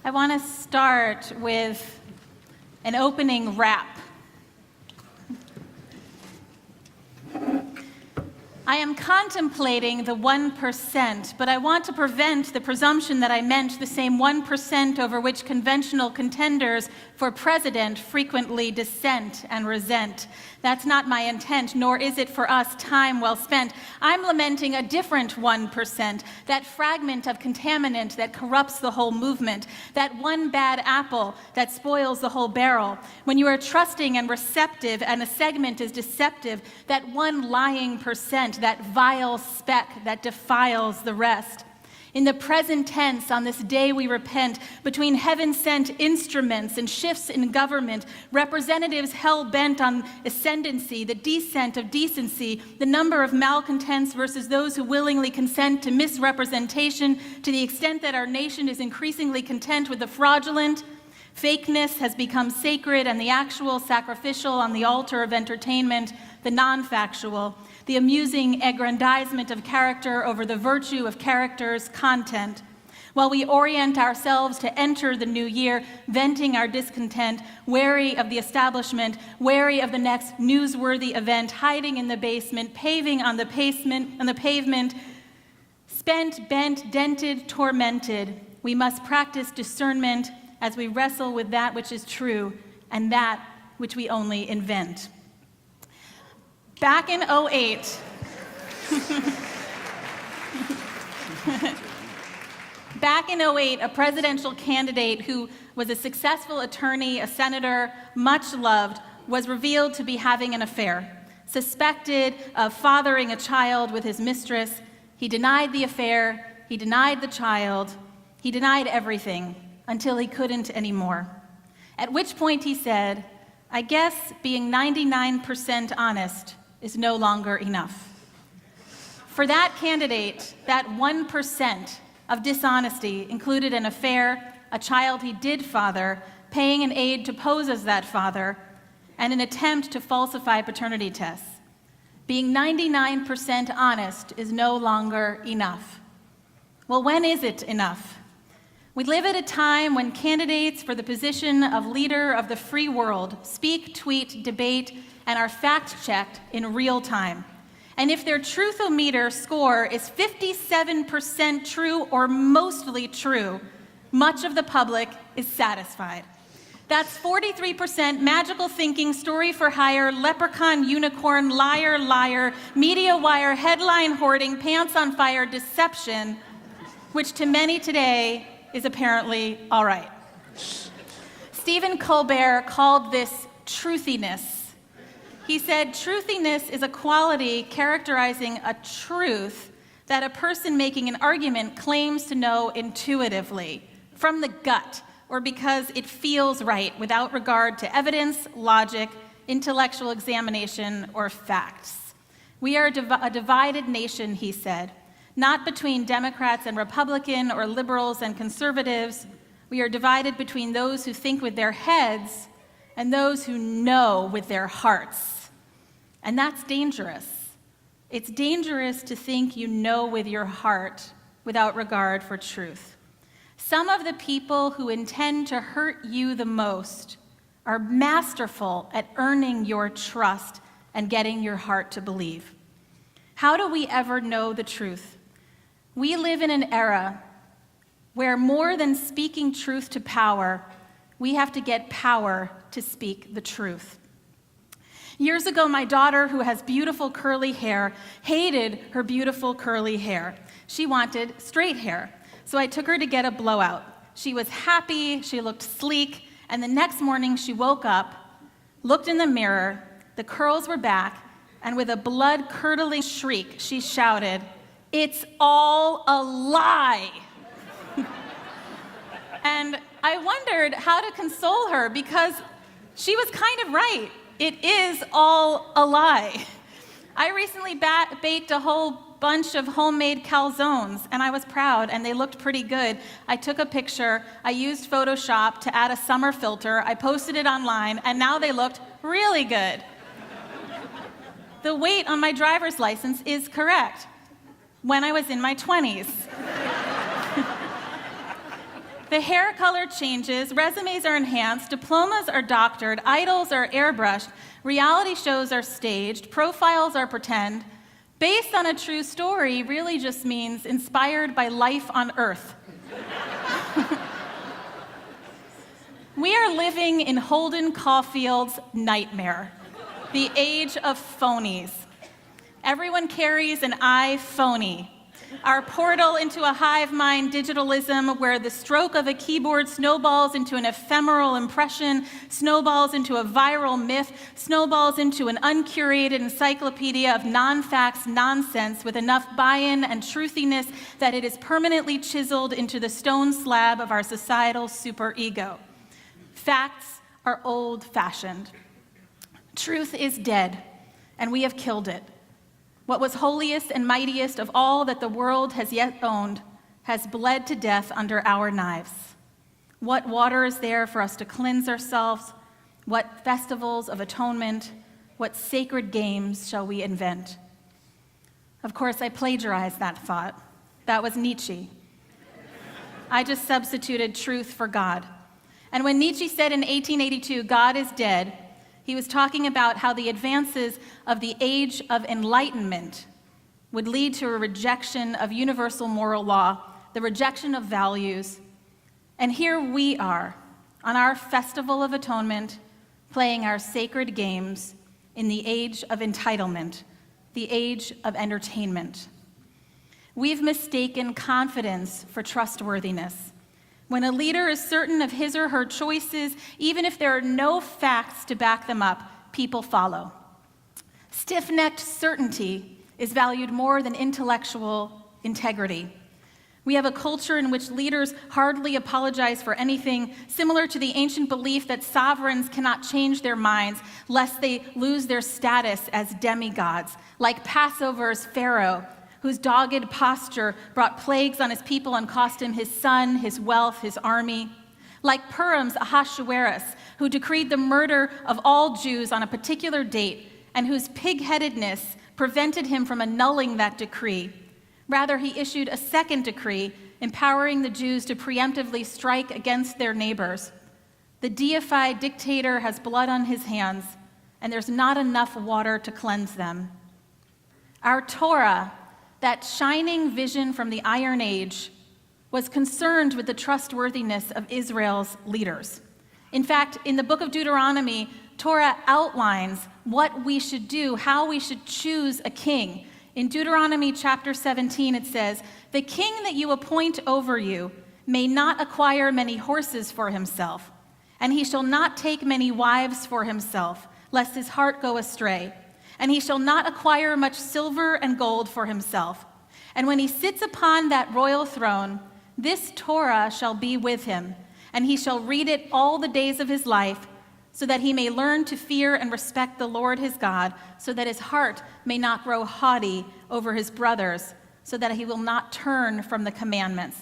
I want to start with an opening rap. I am contemplating the 1%, but I want to prevent the presumption that I meant the same 1% over which conventional contenders for president frequently dissent and resent. That's not my intent, nor is it for us time well spent. I'm lamenting a different 1%, that fragment of contaminant that corrupts the whole movement, that one bad apple that spoils the whole barrel. When you are trusting and receptive and a segment is deceptive, that one lying percent, that vile speck that defiles the rest. In the present tense, on this day we repent, between heaven-sent instruments and shifts in government, representatives hell-bent on ascendancy, the descent of decency, the number of malcontents versus those who willingly consent to misrepresentation, to the extent that our nation is increasingly content with the fraudulent. Fakeness has become sacred, and the actual sacrificial on the altar of entertainment, the non-factual, the amusing aggrandizement of character over the virtue of character's content. While we orient ourselves to enter the new year, venting our discontent, wary of the establishment, wary of the next newsworthy event, hiding in the basement, paving on the pavement, spent, bent, dented, tormented, we must practice discernment as we wrestle with that which is true and that which we only invent. Back in 2008, a presidential candidate who was a successful attorney, a senator, much loved, was revealed to be having an affair. Suspected of fathering a child with his mistress, he denied the affair, he denied the child, he denied everything until he couldn't anymore. At which point he said, "I guess being 99% honest is no longer enough." For that candidate, that 1% of dishonesty included an affair, a child he did father, paying an aide to pose as that father, and an attempt to falsify paternity tests. Being 99% honest is no longer enough. Well, when is it enough? We live at a time when candidates for the position of leader of the free world speak, tweet, debate, and are fact-checked in real time. And if their truthometer score is 57% true or mostly true, much of the public is satisfied. That's 43% magical thinking, story for hire, leprechaun, unicorn, liar, liar, media wire, headline hoarding, pants on fire, deception, which to many today is apparently all right. Stephen Colbert called this truthiness. He said, truthiness is a quality characterizing a truth that a person making an argument claims to know intuitively, from the gut, or because it feels right, without regard to evidence, logic, intellectual examination, or facts. We are a divided nation, he said, not between Democrats and Republicans or liberals and conservatives. We are divided between those who think with their heads and those who know with their hearts. And that's dangerous. It's dangerous to think you know with your heart without regard for truth. Some of the people who intend to hurt you the most are masterful at earning your trust and getting your heart to believe. How do we ever know the truth? We live in an era where more than speaking truth to power, we have to get power to speak the truth. Years ago, my daughter, who has beautiful curly hair, hated her beautiful curly hair. She wanted straight hair, so I took her to get a blowout. She was happy, she looked sleek, and the next morning she woke up, looked in the mirror, the curls were back, and with a blood-curdling shriek, she shouted, "It's all a lie!" And I wondered how to console her because she was kind of right. It is all a lie. I recently baked a whole bunch of homemade calzones, and I was proud, and they looked pretty good. I took a picture, I used Photoshop to add a summer filter, I posted it online, and now they looked really good. The weight on my driver's license is correct. When I was in my 20s. The hair color changes, resumes are enhanced, diplomas are doctored, idols are airbrushed, reality shows are staged, profiles are pretend. Based on a true story really just means inspired by life on Earth. We are living in Holden Caulfield's nightmare, the age of phonies. Everyone carries an iPhony, our portal into a hive mind digitalism where the stroke of a keyboard snowballs into an ephemeral impression, snowballs into a viral myth, snowballs into an uncurated encyclopedia of non-facts nonsense with enough buy-in and truthiness that it is permanently chiseled into the stone slab of our societal superego. Facts are old-fashioned. Truth is dead, and we have killed it. What was holiest and mightiest of all that the world has yet owned has bled to death under our knives. What water is there for us to cleanse ourselves? What festivals of atonement? What sacred games shall we invent? Of course, I plagiarized that thought. That was Nietzsche. I just substituted truth for God. And when Nietzsche said in 1882, God is dead, he was talking about how the advances of the age of enlightenment would lead to a rejection of universal moral law, the rejection of values. And here we are, on our festival of atonement, playing our sacred games in the age of entitlement, the age of entertainment. We've mistaken confidence for trustworthiness. When a leader is certain of his or her choices, even if there are no facts to back them up, people follow. Stiff-necked certainty is valued more than intellectual integrity. We have a culture in which leaders hardly apologize for anything, similar to the ancient belief that sovereigns cannot change their minds lest they lose their status as demigods, like Passover's Pharaoh, whose dogged posture brought plagues on his people and cost him his son, his wealth, his army. Like Purim's Ahasuerus, who decreed the murder of all Jews on a particular date and whose pig-headedness prevented him from annulling that decree. Rather, he issued a second decree empowering the Jews to preemptively strike against their neighbors. The deified dictator has blood on his hands, and there's not enough water to cleanse them. Our Torah, that shining vision from the Iron Age, was concerned with the trustworthiness of Israel's leaders. In fact, in the book of Deuteronomy, Torah outlines what we should do, how we should choose a king. In Deuteronomy chapter 17, it says, "The king that you appoint over you may not acquire many horses for himself, and he shall not take many wives for himself, lest his heart go astray. And he shall not acquire much silver and gold for himself. And when he sits upon that royal throne, this Torah shall be with him, and he shall read it all the days of his life, so that he may learn to fear and respect the Lord his God, so that his heart may not grow haughty over his brothers, so that he will not turn from the commandments."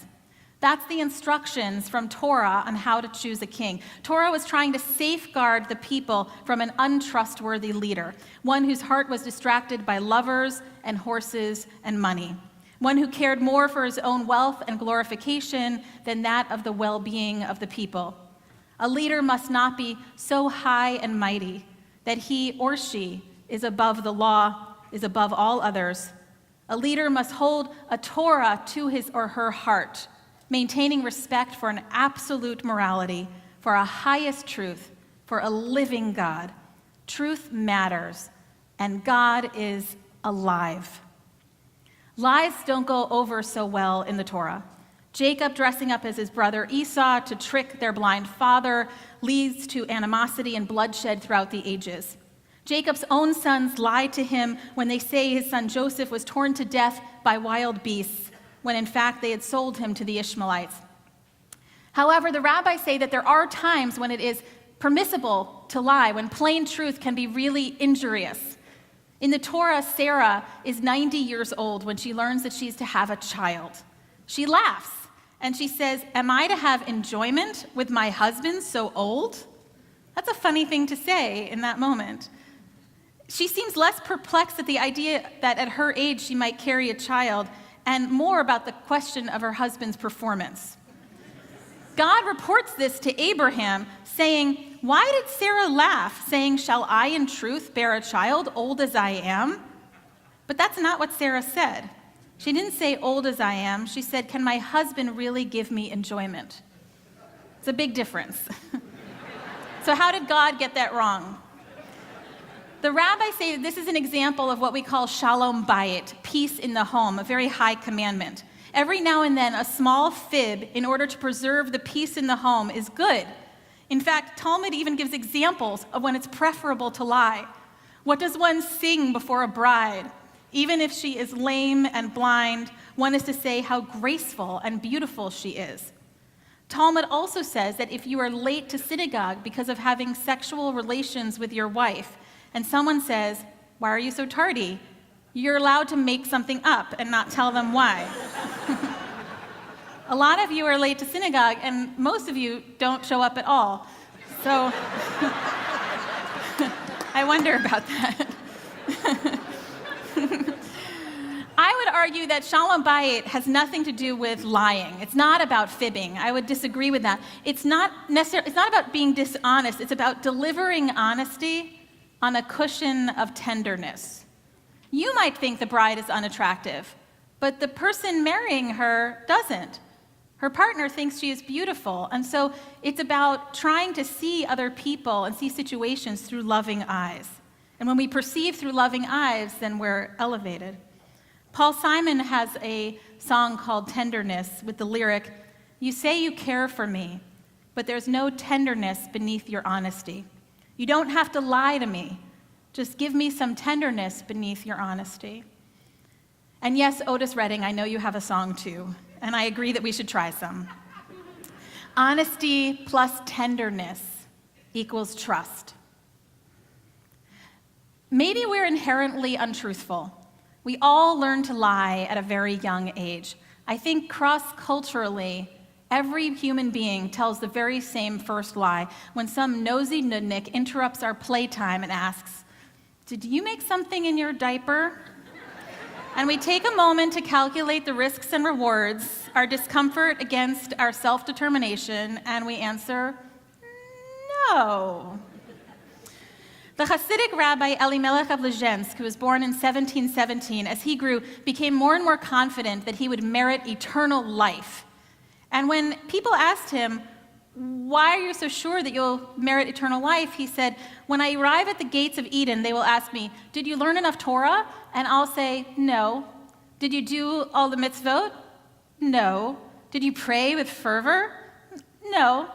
That's the instructions from Torah on how to choose a king. Torah was trying to safeguard the people from an untrustworthy leader, one whose heart was distracted by lovers and horses and money, one who cared more for his own wealth and glorification than that of the well-being of the people. A leader must not be so high and mighty that he or she is above the law, is above all others. A leader must hold a Torah to his or her heart, maintaining respect for an absolute morality, for a highest truth, for a living God. Truth matters, and God is alive. Lies don't go over so well in the Torah. Jacob dressing up as his brother Esau to trick their blind father leads to animosity and bloodshed throughout the ages. Jacob's own sons lied to him when they say his son Joseph was torn to death by wild beasts, when in fact they had sold him to the Ishmaelites. However, the rabbis say that there are times when it is permissible to lie, when plain truth can be really injurious. In the Torah, Sarah is 90 years old when she learns that she's to have a child. She laughs and she says, "Am I to have enjoyment with my husband so old?" That's a funny thing to say in that moment. She seems less perplexed at the idea that at her age she might carry a child, and more about the question of her husband's performance. God reports this to Abraham, saying, "Why did Sarah laugh, saying, 'Shall I in truth bear a child, old as I am?'" But that's not what Sarah said. She didn't say, "Old as I am." She said, "Can my husband really give me enjoyment?" It's a big difference. So how did God get that wrong? The rabbis say this is an example of what we call shalom bayit, peace in the home, a very high commandment. Every now and then, a small fib in order to preserve the peace in the home is good. In fact, Talmud even gives examples of when it's preferable to lie. What does one sing before a bride? Even if she is lame and blind, one is to say how graceful and beautiful she is. Talmud also says that if you are late to synagogue because of having sexual relations with your wife, and someone says, "Why are you so tardy?" you're allowed to make something up and not tell them why. A lot of you are late to synagogue, and most of you don't show up at all. So I wonder about that. I would argue that shalom bayit has nothing to do with lying. It's not about fibbing. I would disagree with that. It's not about being dishonest. It's about delivering honesty on a cushion of tenderness. You might think the bride is unattractive, but the person marrying her doesn't. Her partner thinks she is beautiful, and so it's about trying to see other people and see situations through loving eyes. And when we perceive through loving eyes, then we're elevated. Paul Simon has a song called Tenderness with the lyric, "You say you care for me, but there's no tenderness beneath your honesty. You don't have to lie to me. Just give me some tenderness beneath your honesty." And yes, Otis Redding, I know you have a song too, and I agree that we should try some. Honesty plus tenderness equals trust. Maybe we're inherently untruthful. We all learn to lie at a very young age. I think cross-culturally, every human being tells the very same first lie when some nosy nudnik interrupts our playtime and asks, "Did you make something in your diaper?" And we take a moment to calculate the risks and rewards, our discomfort against our self-determination, and we answer, "No." The Hasidic Rabbi Elimelech of Lezhensk, who was born in 1717, as he grew, became more and more confident that he would merit eternal life. And when people asked him, "Why are you so sure that you'll merit eternal life?" he said, "When I arrive at the gates of Eden, they will ask me, 'Did you learn enough Torah?' And I'll say, 'No.' 'Did you do all the mitzvot?' 'No.' 'Did you pray with fervor?' 'No.'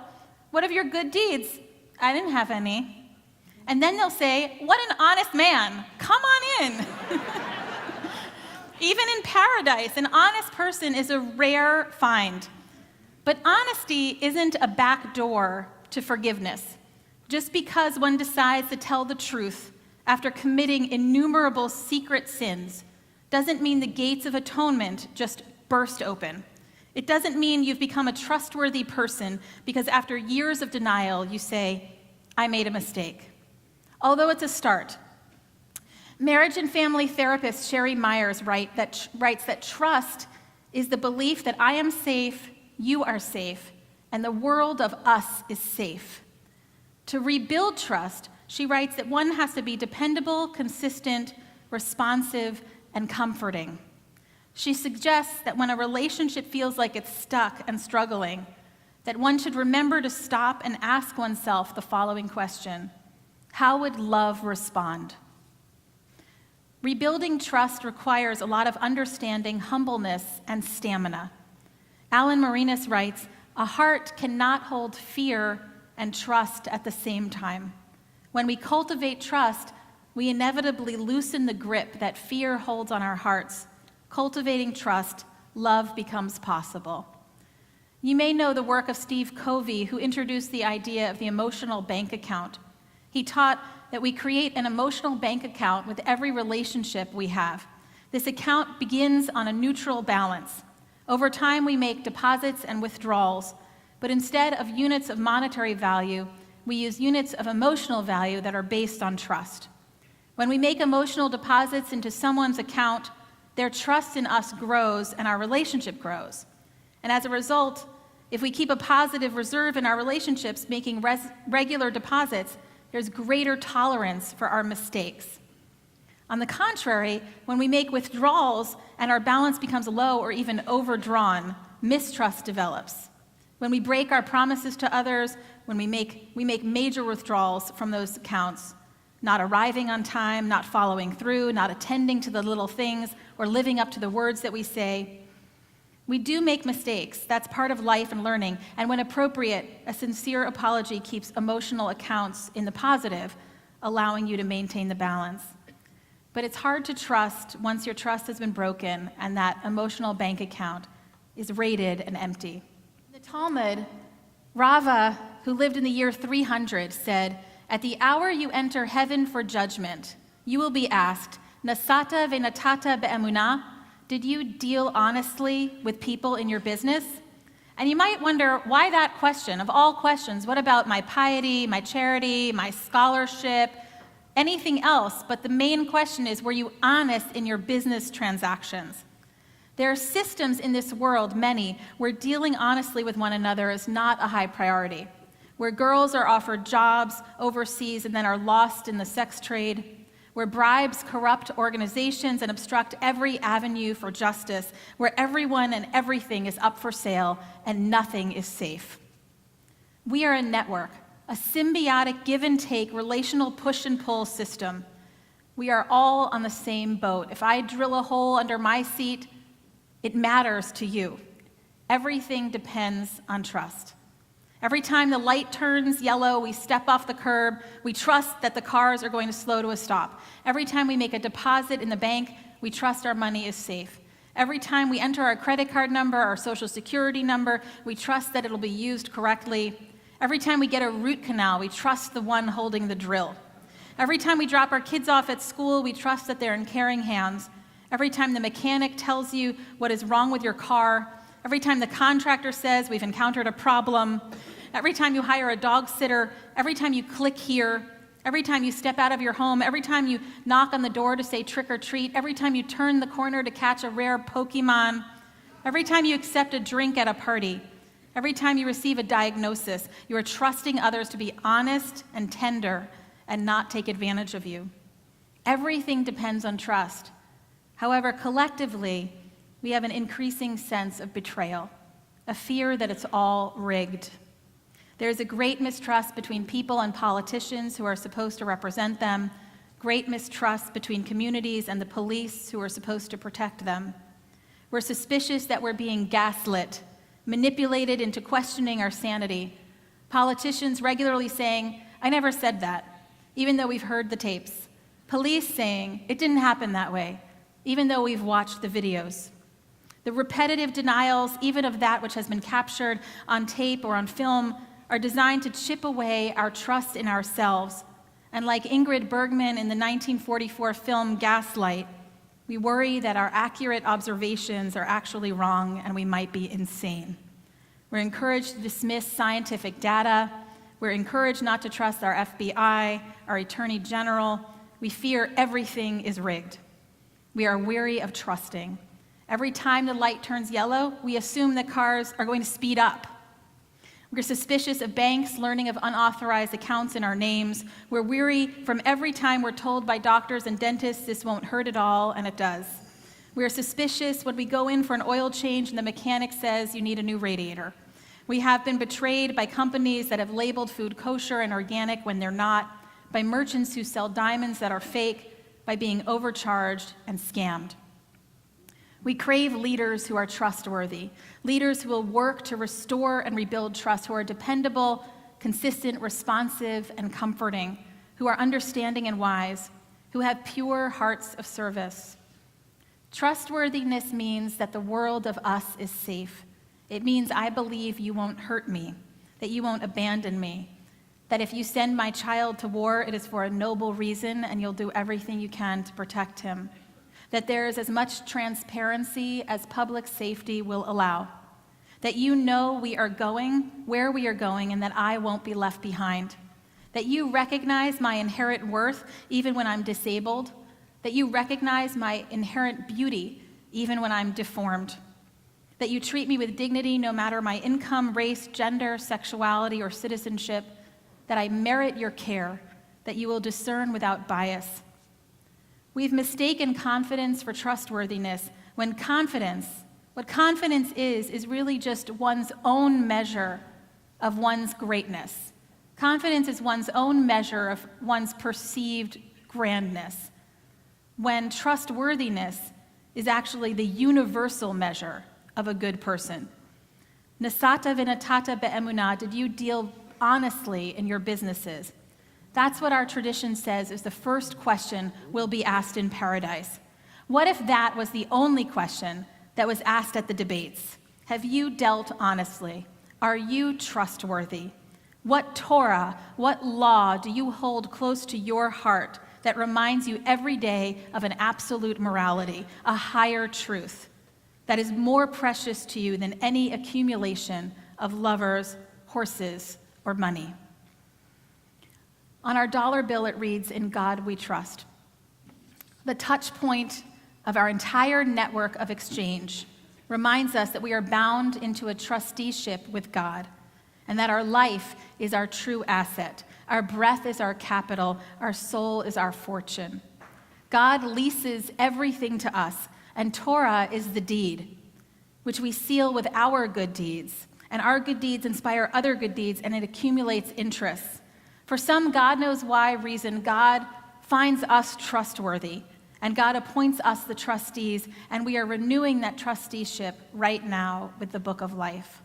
'What of your good deeds?' 'I didn't have any.' And then they'll say, 'What an honest man. Come on in.'" Even in paradise, an honest person is a rare find. But honesty isn't a back door to forgiveness. Just because one decides to tell the truth after committing innumerable secret sins doesn't mean the gates of atonement just burst open. It doesn't mean you've become a trustworthy person because after years of denial you say, "I made a mistake." Although it's a start. Marriage and family therapist Sherry Myers writes that trust is the belief that I am safe, you are safe, and the world of us is safe. To rebuild trust, she writes that one has to be dependable, consistent, responsive, and comforting. She suggests that when a relationship feels like it's stuck and struggling, that one should remember to stop and ask oneself the following question: how would love respond? Rebuilding trust requires a lot of understanding, humbleness, and stamina. Alan Marinas writes, "A heart cannot hold fear and trust at the same time. When we cultivate trust, we inevitably loosen the grip that fear holds on our hearts. Cultivating trust, love becomes possible." You may know the work of Steve Covey, who introduced the idea of the emotional bank account. He taught that we create an emotional bank account with every relationship we have. This account begins on a neutral balance. Over time, we make deposits and withdrawals, but instead of units of monetary value, we use units of emotional value that are based on trust. When we make emotional deposits into someone's account, their trust in us grows and our relationship grows. And as a result, If we keep a positive reserve in our relationships, making regular deposits, there's greater tolerance for our mistakes. On the contrary, when we make withdrawals and our balance becomes low or even overdrawn, mistrust develops. When we break our promises to others, when we make major withdrawals from those accounts, not arriving on time, not following through, not attending to the little things, or living up to the words that we say. We do make mistakes. That's part of life and learning. And when appropriate, a sincere apology keeps emotional accounts in the positive, allowing you to maintain the balance. But it's hard to trust once your trust has been broken and that emotional bank account is raided and empty. In the Talmud, Rava, who lived in the year 300, said, "At the hour you enter heaven for judgment, you will be asked, Nasata venatata be'emunah, did you deal honestly with people in your business?" And you might wonder, why that question? Of all questions, what about my piety, my charity, my scholarship, anything else? But the main question is, were you honest in your business transactions? There are systems in this world, many, where dealing honestly with one another is not a high priority, where girls are offered jobs overseas and then are lost in the sex trade, where bribes corrupt organizations and obstruct every avenue for justice, where everyone and everything is up for sale and nothing is safe. We are a network, a symbiotic give and take relational push and pull system. We are all on the same boat. If I drill a hole under my seat, it matters to you. Everything depends on trust. Every time the light turns yellow, we step off the curb. We trust that the cars are going to slow to a stop. Every time we make a deposit in the bank, we trust our money is safe. Every time we enter our credit card number, our social security number, we trust that it'll be used correctly. Every time we get a root canal, we trust the one holding the drill. Every time we drop our kids off at school, we trust that they're in caring hands. Every time the mechanic tells you what is wrong with your car, every time the contractor says we've encountered a problem, every time you hire a dog sitter, every time you click here, every time you step out of your home, every time you knock on the door to say trick or treat, every time you turn the corner to catch a rare Pokemon, every time you accept a drink at a party, every time you receive a diagnosis, you are trusting others to be honest and tender and not take advantage of you. Everything depends on trust. However, collectively, we have an increasing sense of betrayal, a fear that it's all rigged. There is a great mistrust between people and politicians who are supposed to represent them, great mistrust between communities and the police who are supposed to protect them. We're suspicious that we're being gaslit, manipulated into questioning our sanity. Politicians regularly saying, "I never said that," even though we've heard the tapes. Police saying, "It didn't happen that way," even though we've watched the videos. The repetitive denials, even of that which has been captured on tape or on film, are designed to chip away our trust in ourselves. And like Ingrid Bergman in the 1944 film Gaslight, we worry that our accurate observations are actually wrong and we might be insane. We're encouraged to dismiss scientific data. We're encouraged not to trust our FBI, our Attorney General. We fear everything is rigged. We are weary of trusting. Every time the light turns yellow, we assume that cars are going to speed up. We're suspicious of banks learning of unauthorized accounts in our names. We're weary from every time we're told by doctors and dentists this won't hurt at all, and it does. We're suspicious when we go in for an oil change and the mechanic says you need a new radiator. We have been betrayed by companies that have labeled food kosher and organic when they're not, by merchants who sell diamonds that are fake, by being overcharged and scammed. We crave leaders who are trustworthy, leaders who will work to restore and rebuild trust, who are dependable, consistent, responsive, and comforting, who are understanding and wise, who have pure hearts of service. Trustworthiness means that the world of us is safe. It means I believe you won't hurt me, that you won't abandon me, that if you send my child to war, it is for a noble reason and you'll do everything you can to protect him, that there is as much transparency as public safety will allow, that you know we are going where we are going and that I won't be left behind, that you recognize my inherent worth even when I'm disabled, that you recognize my inherent beauty even when I'm deformed. that you treat me with dignity no matter my income, race, gender, sexuality, or citizenship, that I merit your care, that you will discern without bias. We've mistaken confidence for trustworthiness when what confidence is really just one's own measure of one's greatness. Confidence is one's own measure of one's perceived grandness, when trustworthiness is actually the universal measure of a good person. Nasata v'natata be'emunah, did you deal honestly in your businesses? That's what our tradition says is the first question will be asked in paradise. What if that was the only question that was asked at the debates? Have you dealt honestly? Are you trustworthy? What Torah, what law do you hold close to your heart that reminds you every day of an absolute morality, a higher truth that is more precious to you than any accumulation of lovers, horses, or money? On our dollar bill, it reads, "In God we trust." The touch point of our entire network of exchange reminds us that we are bound into a trusteeship with God, and that our life is our true asset. Our breath is our capital. Our soul is our fortune. God leases everything to us, and Torah is the deed, which we seal with our good deeds. And our good deeds inspire other good deeds, and it accumulates interests. For some God knows why reason, God finds us trustworthy, and God appoints us the trustees, and we are renewing that trusteeship right now with the book of life.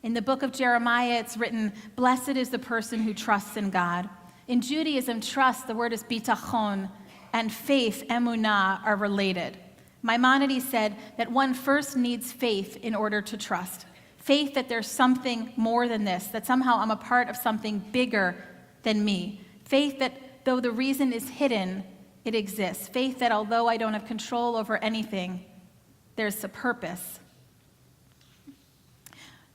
In the book of Jeremiah, it's written, "Blessed is the person who trusts in God." In Judaism, trust, the word is bitachon, and faith, emunah, are related. Maimonides said that one first needs faith in order to trust. Faith that there's something more than this, that somehow I'm a part of something bigger than me. Faith that though the reason is hidden, it exists. Faith that although I don't have control over anything, there's a purpose.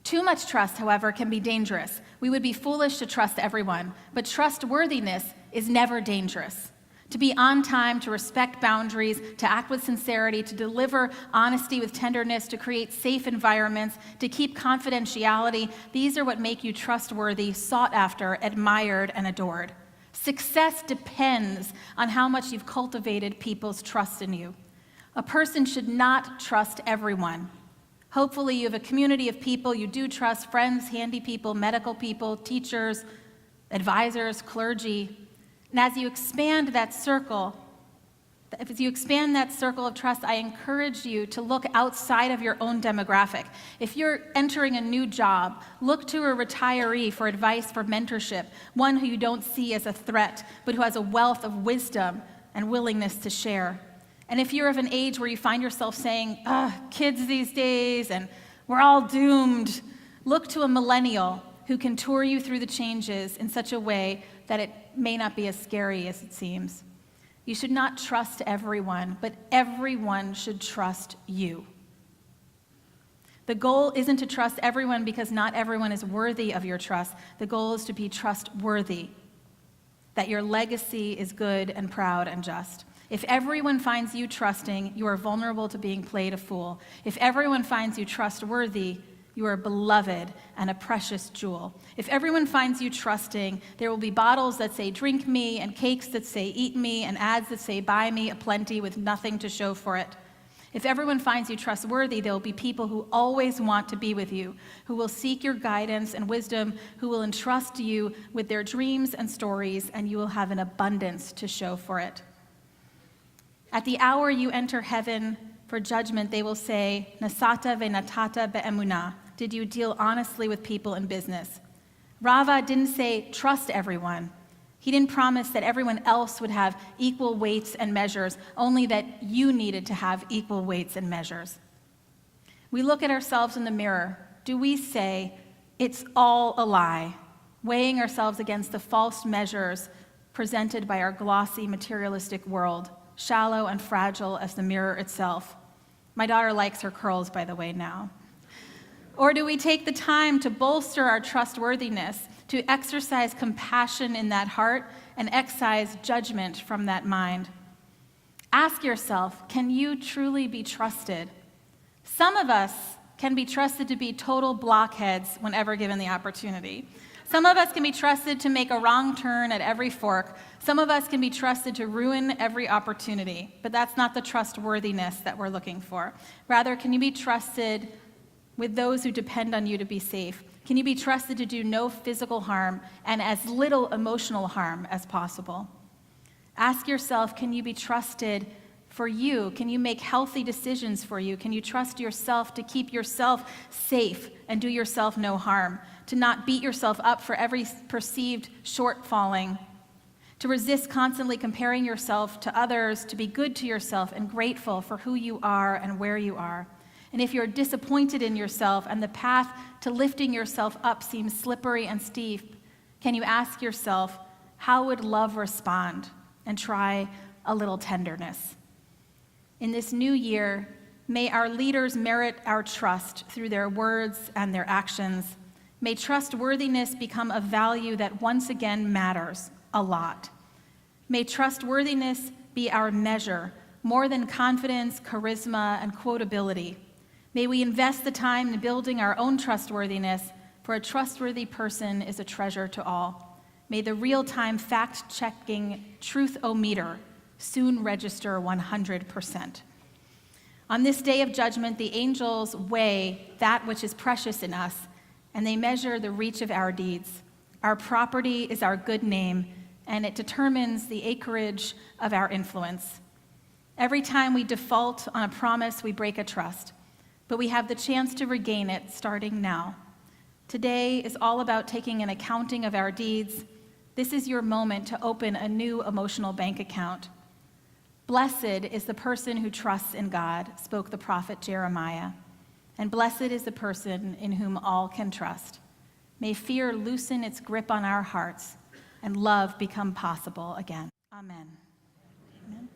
Too much trust, however, can be dangerous. We would be foolish to trust everyone, but trustworthiness is never dangerous. To be on time, to respect boundaries, to act with sincerity, to deliver honesty with tenderness, to create safe environments, to keep confidentiality, these are what make you trustworthy, sought after, admired, and adored. Success depends on how much you've cultivated people's trust in you. A person should not trust everyone. Hopefully you have a community of people you do trust, friends, handy people, medical people, teachers, advisors, clergy. And as you expand that circle of trust, I encourage you to look outside of your own demographic. If you're entering a new job, look to a retiree for advice, for mentorship, one who you don't see as a threat, but who has a wealth of wisdom and willingness to share. And if you're of an age where you find yourself saying, kids these days, and we're all doomed, look to a millennial who can tour you through the changes in such a way that it may not be as scary as it seems. You should not trust everyone, but everyone should trust you. The goal isn't to trust everyone because not everyone is worthy of your trust. The goal is to be trustworthy, that your legacy is good and proud and just. If everyone finds you trusting, you are vulnerable to being played a fool. If everyone finds you trustworthy, you are beloved and a precious jewel. If everyone finds you trusting, there will be bottles that say drink me and cakes that say eat me and ads that say buy me aplenty with nothing to show for it. If everyone finds you trustworthy, there will be people who always want to be with you, who will seek your guidance and wisdom, who will entrust you with their dreams and stories, and you will have an abundance to show for it. At the hour you enter heaven for judgment, they will say, Nasata v'natata be'emunah. Did you deal honestly with people in business? Rava didn't say trust everyone. He didn't promise that everyone else would have equal weights and measures, only that you needed to have equal weights and measures. We look at ourselves in the mirror. Do we say, it's all a lie, weighing ourselves against the false measures presented by our glossy, materialistic world, shallow and fragile as the mirror itself? My daughter likes her curls, by the way, now. Or do we take the time to bolster our trustworthiness, to exercise compassion in that heart and excise judgment from that mind? Ask yourself, can you truly be trusted? Some of us can be trusted to be total blockheads whenever given the opportunity. Some of us can be trusted to make a wrong turn at every fork. Some of us can be trusted to ruin every opportunity, but that's not the trustworthiness that we're looking for. Rather, can you be trusted with those who depend on you to be safe? Can you be trusted to do no physical harm and as little emotional harm as possible? Ask yourself, can you be trusted for you? Can you make healthy decisions for you? Can you trust yourself to keep yourself safe and do yourself no harm? To not beat yourself up for every perceived shortfalling? To resist constantly comparing yourself to others, to be good to yourself and grateful for who you are and where you are? And if you're disappointed in yourself and the path to lifting yourself up seems slippery and steep, can you ask yourself, how would love respond? And try a little tenderness. In this new year, may our leaders merit our trust through their words and their actions. May trustworthiness become a value that once again matters a lot. May trustworthiness be our measure, more than confidence, charisma, and quotability. May we invest the time in building our own trustworthiness, for a trustworthy person is a treasure to all. May the real-time fact-checking truth-o-meter soon register 100%. On this day of judgment, the angels weigh that which is precious in us, and they measure the reach of our deeds. Our property is our good name, and it determines the acreage of our influence. Every time we default on a promise, we break a trust, but we have the chance to regain it starting now. Today is all about taking an accounting of our deeds. This is your moment to open a new emotional bank account. Blessed is the person who trusts in God, spoke the prophet Jeremiah. And blessed is the person in whom all can trust. May fear loosen its grip on our hearts and love become possible again. Amen. Amen.